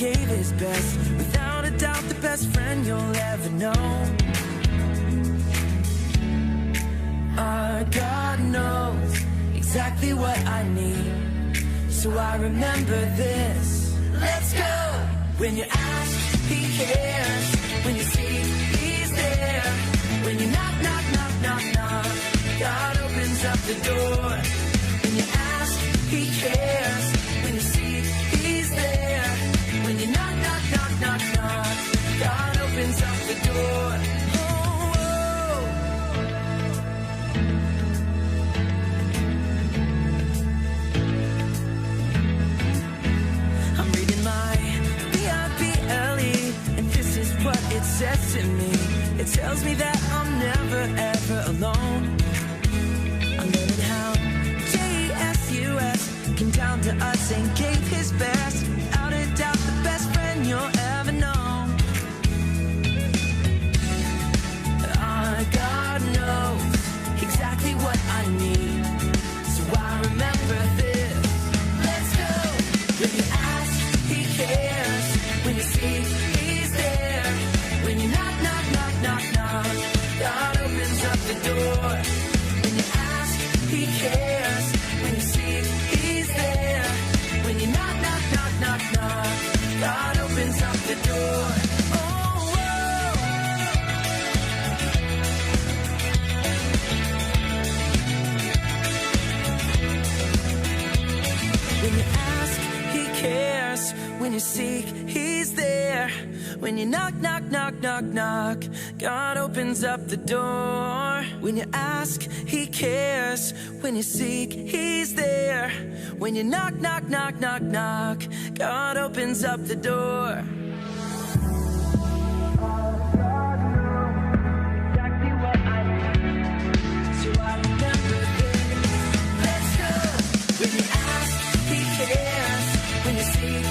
gave his best. Without a doubt, the best friend you'll ever know. Our God knows exactly what I need, so I remember this. Let's go! When you ask, he cares. When you see, he's there. When you knock, knock, knock, knock, knock, God opens up the door. When you ask, he cares. When you see, he's there. When you knock, knock, knock, knock, knock, God opens up the door. What it says to me, it tells me that I'm never ever alone. I'm learning how Jesus came down to us and gave his best. Without a doubt, the best friend you'll ever know. Our God knows exactly what I need, so I remember this. Let's go! When you ask, he cares. When you see, he's there. When you knock, knock, knock, knock, knock, God opens up the door. When you ask, he cares. When you see, he's there. When you knock, knock, knock, knock, knock, God opens up the door. Oh, when you ask, he cares. When you seek, he's there. When you knock, knock, knock, knock, knock, God opens up the door. When you ask, he cares. When you seek, he's there. When you knock, knock, knock, knock, knock, God opens up the door. Exactly what I need, so I remember this. Let's go. When you ask, he cares. When you seek,